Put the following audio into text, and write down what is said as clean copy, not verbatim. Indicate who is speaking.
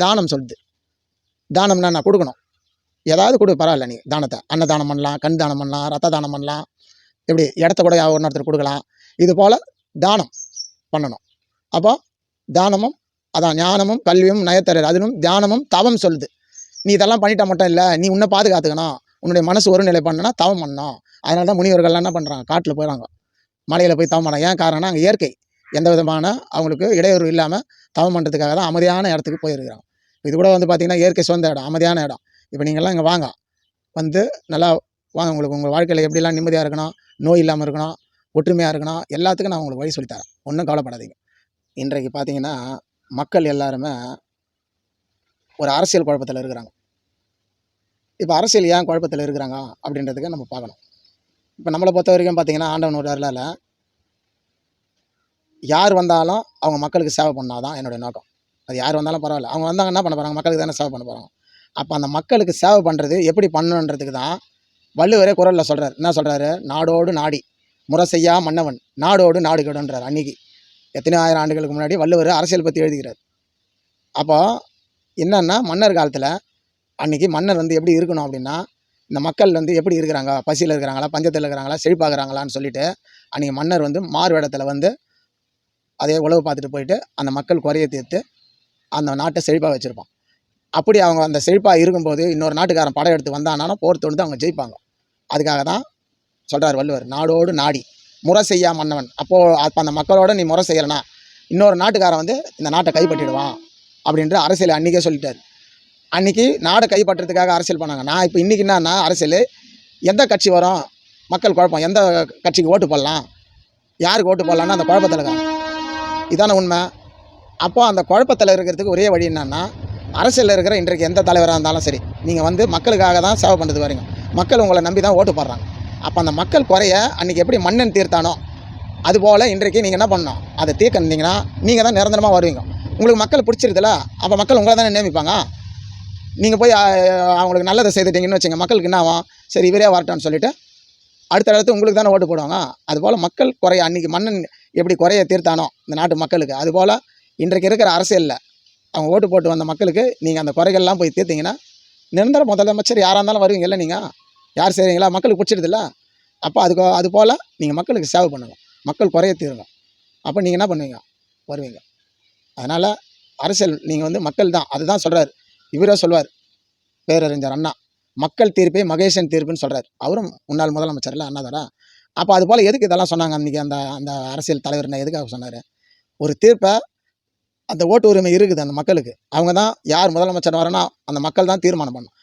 Speaker 1: தானம் சொல்லுது. தானம்னா நான் கொடுக்கணும், ஏதாவது கொடு, பரவாயில்ல, நீ தானத்தை அன்னதானம் பண்ணலாம், கண் தானம் பண்ணலாம், ரத்த தானம் பண்ணலாம், எப்படி இடத்த கூட ஒருத்தர் கொடுக்கலாம். இது போல் தானம் பண்ணணும். அப்போ தானமும் அதான் ஞானமும் கல்வியும் நயத்தரர் அதிலும் தியானமும் தவம் சொல்லுது. நீ இதெல்லாம் பண்ணிட்டா மட்டும் இல்லை, நீ உன்னை பாதுகாத்துக்கணும், உன்னுடைய மனசு ஒருநிலை பண்ணனா தவம் பண்ணணும். அதனால தான் முனிவர்கள்லாம் என்ன பண்ணுறாங்க, காட்டில் போயிடறாங்க, மலையில் போய் தவம் பண்ணாங்க. ஏன் காரணம்னா அங்கே இயற்கை எந்த விதமான அவங்களுக்கு இடையூறு இல்லாமல் தவம் பண்ணுறதுக்காக தான் அமைதியான இடத்துக்கு போயிருக்கிறாங்க. இது கூட வந்து பார்த்திங்கன்னா இயற்கை சொந்த இடம், அமைதியான இடம். இப்போ நீங்கள்லாம் இங்கே வாங்க, வந்து நல்லா வாங்க, உங்களுக்கு உங்கள் வாழ்க்கையில் எப்படிலாம் நிம்மதியாக இருக்கணும், நோய் இல்லாமல் இருக்கணும், ஒற்றுமையாக இருக்கணும், எல்லாத்துக்கும் நான் உங்களுக்கு வழி சொல்லித்தரேன், ஒன்றும் கவலைப்படாதீங்க. இன்றைக்கு பார்த்தீங்கன்னா மக்கள் எல்லாருமே ஒரு அரசியல் குழப்பத்தில் இருக்கிறாங்க. இப்போ அரசியல் ஏன் குழப்பத்தில் இருக்கிறாங்க அப்படின்றதுக்கு நம்ம பார்க்கணும். இப்போ நம்மளை பொறுத்த வரைக்கும் பார்த்தீங்கன்னா ஆண்டவன் ஒரு அருளால் யார் வந்தாலும் அவங்க மக்களுக்கு சேவை பண்ணால் தான் என்னுடைய நோக்கம். அது யார் வந்தாலும் பரவாயில்ல, அவங்க வந்தாங்க என்ன பண்ண போகிறாங்க, மக்களுக்கு தானே சேவை பண்ண போகிறாங்க. அப்போ அந்த மக்களுக்கு சேவை பண்ணுறது எப்படி பண்ணணுன்றதுக்கு தான் வள்ளுவரே குறளில் சொல்கிறார். என்ன சொல்கிறாரு, நாடோடு நாடி முறை செய்யா மன்னவன் நாடோடு நாடு கெடுன்றார். அன்றைக்கி எத்தனை ஆயிரம் ஆண்டுகளுக்கு முன்னாடி வள்ளுவர் அரசியல் பற்றி எழுதுகிறார். அப்போ என்னன்னா மன்னர் காலத்தில் அன்றைக்கி மன்னர் வந்து எப்படி இருக்கணும் அப்படின்னா, இந்த மக்கள் வந்து எப்படி இருக்கிறாங்க, பசியில் இருக்கிறாங்களா, பஞ்சத்தில் இருக்கிறாங்களா, செழிப்பாகிறாங்களான்னு சொல்லிட்டு அன்றைக்கி மன்னர் வந்து மாறுவேடத்தில் வந்து அதே உழவு பார்த்துட்டு போயிட்டு அந்த மக்கள் குறைய தீர்த்து அந்த நாட்டை செழிப்பாக வச்சுருப்பான். அப்படி அவங்க அந்த செழிப்பாக இருக்கும்போது இன்னொரு நாட்டுக்காரன் படம் எடுத்து வந்தானா போர் தொடுத்து அவங்க ஜெயிப்பாங்க. அதுக்காக தான் சொல்கிறார் வள்ளுவர், நாடோடு நாடி முறை செய்யா மன்னவன். அப்போ அந்த மக்களோட நீ முறை செய்யலைன்னா இன்னொரு நாட்டுக்காரன் வந்து இந்த நாட்டை கைப்பற்றிடுவான் அப்படின்ற அரசியல் அன்றைக்கே சொல்லிட்டார். அன்றைக்கி நாடை கைப்பற்றுறதுக்காக அரசியல் பண்ணாங்க. நான் இப்போ இன்றைக்கி என்னன்னா அரசியல் எந்த கட்சி வரும், மக்கள் குழப்பம், எந்த கட்சிக்கு ஓட்டு போடலாம், யாருக்கு ஓட்டு போடலான்னா அந்த குழப்பத்தில் இருக்காங்க. இதான உண்மை. அப்போ அந்த குழப்பத்தில் இருக்கிறதுக்கு ஒரே வழி என்னன்னா, அரசியலில் இருக்கிற இன்றைக்கு எந்த தலைவராக இருந்தாலும் சரி, நீங்கள் வந்து மக்களுக்காக தான் சேவை பண்ணுறதுக்கு வரீங்க, மக்கள் உங்களை நம்பி தான் ஓட்டு போடுறாங்க. அப்போ அந்த மக்கள் குறைய அன்றைக்கி எப்படி மன்னன் தீர்த்தானோ அதுபோல் இன்றைக்கு நீங்கள் என்ன பண்ணணும், அதை தீர்க்கணுந்தீங்கன்னா நீங்கள் தான் நிரந்தரமாக வருவீங்க. உங்களுக்கு மக்கள் பிடிச்சிருதுல, அப்போ மக்கள் உங்களை தானே நியமிப்பாங்க. நீங்கள் போய் அவங்களுக்கு நல்லதை செய்துட்டீங்கன்னு வச்சுங்க, மக்களுக்கு என்ன ஆகும், சரி இவரே வரட்டான்னு சொல்லிவிட்டு அடுத்தடுத்து உங்களுக்கு தானே ஓட்டு போடுவாங்க. அதுபோல் மக்கள் குறைய அன்றைக்கி மன்னன் எப்படி குறைய தீர்த்தானோ இந்த நாட்டு மக்களுக்கு, அதுபோல் இன்றைக்கு இருக்கிற அரசியலில் அவங்க ஓட்டு போட்டு வந்த மக்களுக்கு நீங்கள் அந்த குறைகள்லாம் போய் தீர்த்திங்கன்னா நிரந்தர முதலமைச்சர் யாராக இருந்தாலும் வருவீங்கல்ல. நீங்கள் யார் செய்கிறீங்களா, மக்களுக்கு பிடிச்சிடுதில்ல. அப்போ அதுபோல் நீங்கள் மக்களுக்கு சேவை பண்ணுங்கள், மக்கள் குறைய தீருங்க, அப்போ நீங்கள் என்ன பண்ணுவீங்க, வருவீங்க. அதனால் அரசியல் நீங்கள் வந்து மக்கள் தான், அதுதான் சொல்கிறார். இவரே சொல்வார், பேரறிஞர் அண்ணா, மக்கள் தீர்ப்பே மகேசன் தீர்ப்புன்னு சொல்கிறார். அவரும் முன்னாள் முதலமைச்சர் இல்லை அண்ணாதாரா. அப்போ அதுபோல் எதுக்கு இதெல்லாம் சொன்னாங்க அன்றைக்கி அந்த அரசியல் தலைவர்னா எதுக்காக சொன்னார், ஒரு தீர்ப்பை அந்த ஓட்டு உரிமை இருக்குது அந்த மக்களுக்கு, அவங்க தான் யார் முதலமைச்சர் வரனா அந்த மக்கள் தான் தீர்மானம் பண்ணணும்.